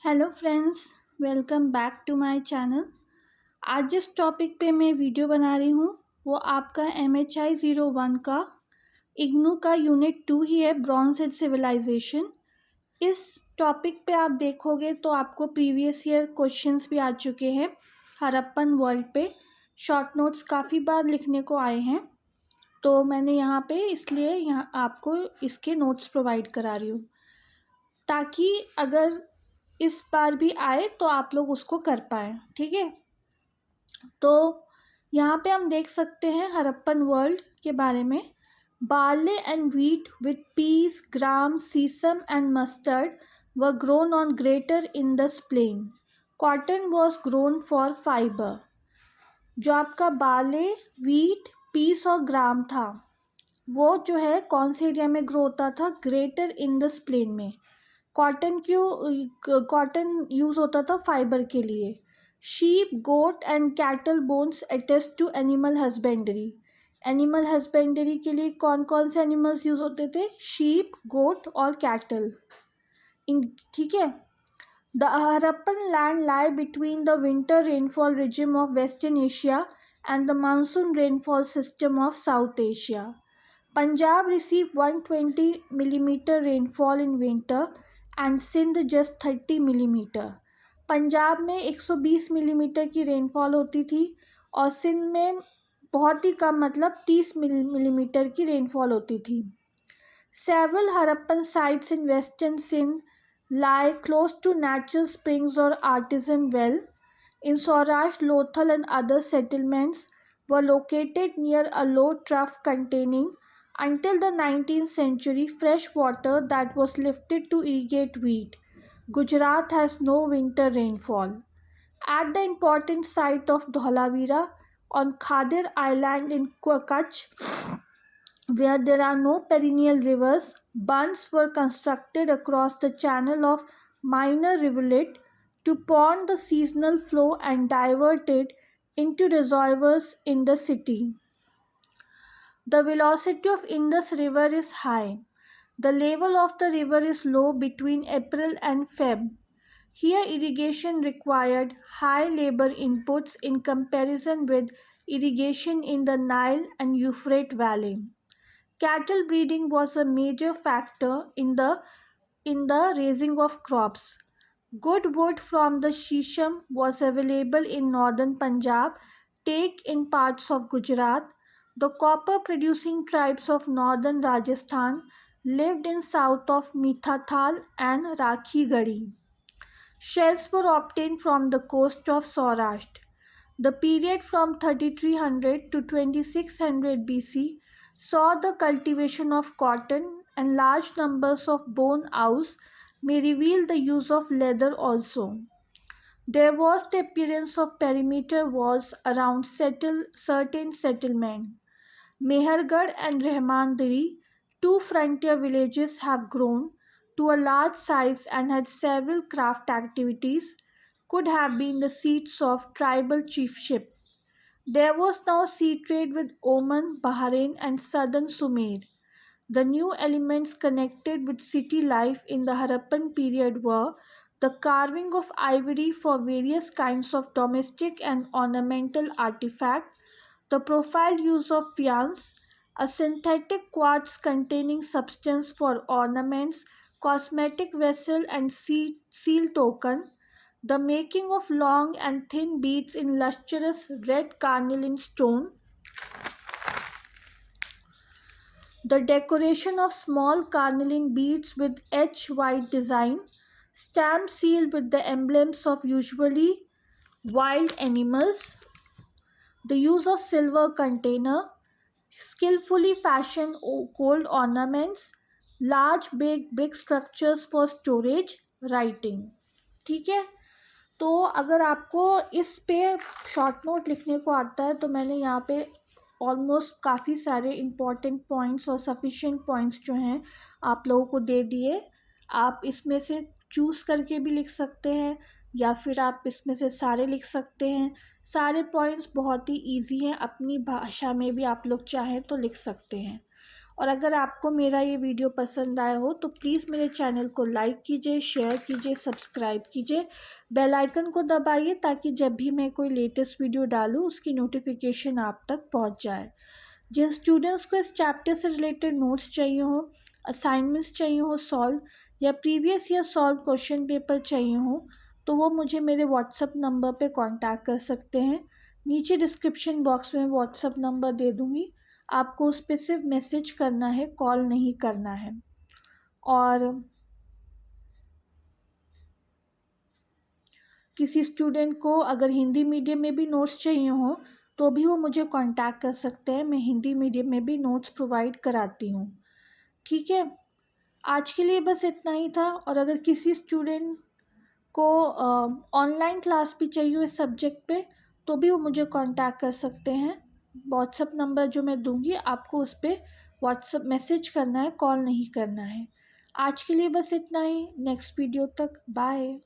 Hello friends, welcome back to my channel. आज जिस topic पे मैं वीडियो बना रही हूँ वो आपका MHI 01 का इग्नू का यूनिट 2 ही है, ब्रॉन्ज एज सिविलाइजेशन। इस टॉपिक पे आप देखोगे तो आपको प्रीवियस ईयर क्वेश्चंस भी आ चुके हैं हड़प्पन वर्ल्ड पे। शॉर्ट नोट्स काफ़ी बार लिखने को आए हैं, तो मैंने यहाँ पे इसलिए यहाँ आपको इसके नोट्स प्रोवाइड करा रही हूँ ताकि अगर इस बार भी आए तो आप लोग उसको कर पाएँ। ठीक है, तो यहाँ पे हम देख सकते हैं हड़प्पन वर्ल्ड के बारे में। Barley and wheat with peas, gram, sesame and mustard were grown on greater Indus plain. Cotton was grown for fibre. जो आपका बार्ले, व्हीट, पीस और ग्राम था वो जो है कौन से एरिया में ग्रो होता था? ग्रेटर इंडस प्लेन में। कॉटन यूज़ होता था फाइबर के लिए। Sheep, goat and cattle bones attest to animal husbandry. Animal husbandry के लिए कौन कौन से एनिमल्स यूज़ होते थे? शीप, गोट और कैटल। ठीक है। The Harappan land lie between the winter rainfall regime of western Asia and the monsoon rainfall system of South Asia. Punjab received 120 millimeter rainfall in winter and Sindh just 30 millimeter. Punjab में 120 millimetre की rainfall होती थी और सिंध में बहुत ही कम, मतलब 30 millimetre की rainfall होती थी। Several Harappan sites in western Sindh lie close to natural springs or artisan well. In Saurashtra, Lothal and other settlements were located near a low trough containing, until the 19th century, fresh water that was lifted to irrigate wheat. Gujarat has no winter rainfall. At the important site of Dholavira on Khadir Island in Kutch, where there are no perennial rivers, bunds were constructed across the channel of minor rivulet to pond the seasonal flow and divert it into reservoirs in the city. The velocity of Indus River is high. The level of the river is low between April and Feb. Here irrigation required high labor inputs in comparison with irrigation in the Nile and Euphrates Valley. Cattle breeding was a major factor in the raising of crops. Good wood from the shisham was available in northern Punjab, teak in parts of Gujarat. The copper producing tribes of northern Rajasthan lived in south of Mithathal and Rakhigadi. Shells were obtained from the coast of Saurashtra. The period from 3300 to 2600 BC saw the cultivation of cotton, and large numbers of bone owls may reveal the use of leather also. There was the appearance of perimeter walls around certain settlements. Mehergarh and Rehmandari, two frontier villages, have grown to a large size and had several craft activities, could have been the seats of tribal chiefship. There was now sea trade with Oman, Bahrain, and southern Sumer. The new elements connected with city life in the Harappan period were the carving of ivory for various kinds of domestic and ornamental artifacts, the profile use of faience, a synthetic quartz containing substance for ornaments, cosmetic vessel and seal token, the making of long and thin beads in lustrous red carnelian stone, the decoration of small carnelian beads with edge white design, stamp sealed with the emblems of usually wild animals, the use of silver container, skillfully fashioned gold ornaments, large big brick structures for storage, writing. ठीक है, तो अगर आपको इस पे short note लिखने को आता है तो मैंने यहाँ पे ऑलमोस्ट काफ़ी सारे इम्पॉर्टेंट पॉइंट्स और सफिशिएंट पॉइंट्स जो हैं आप लोगों को दे दिए। आप इसमें से चूज़ करके भी लिख सकते हैं या फिर आप इसमें से सारे लिख सकते हैं। सारे पॉइंट्स बहुत ही इजी हैं, अपनी भाषा में भी आप लोग चाहें तो लिख सकते हैं। और अगर आपको मेरा ये वीडियो पसंद आया हो तो प्लीज़ मेरे चैनल को लाइक कीजिए, शेयर कीजिए, सब्सक्राइब कीजिए, बेल आइकन को दबाइए ताकि जब भी मैं कोई लेटेस्ट वीडियो डालूँ उसकी नोटिफिकेशन आप तक पहुंच जाए। जिन स्टूडेंट्स को इस चैप्टर से रिलेटेड नोट्स चाहिए हो, असाइनमेंट्स चाहिए हो सॉल्व, या previous year solve question paper चाहिए हो, तो वो मुझे मेरे व्हाट्सअप नंबर पे कांटेक्ट कर सकते हैं। नीचे डिस्क्रिप्शन बॉक्स में व्हाट्सअप नंबर दे दूँगी, आपको उस पर सिर्फ मैसेज करना है, कॉल नहीं करना है। और किसी स्टूडेंट को अगर हिंदी मीडियम में भी नोट्स चाहिए हो तो भी वो मुझे कांटेक्ट कर सकते हैं, मैं हिंदी मीडियम में भी नोट्स प्रोवाइड कराती हूँ। ठीक है, आज के लिए बस इतना ही था। और अगर किसी स्टूडेंट को ऑनलाइन क्लास भी चाहिए इस सब्जेक्ट पे तो भी वो मुझे कांटेक्ट कर सकते हैं। व्हाट्सअप नंबर जो मैं दूंगी आपको, उस पर व्हाट्सअप मैसेज करना है, कॉल नहीं करना है। आज के लिए बस इतना ही, नेक्स्ट वीडियो तक बाय।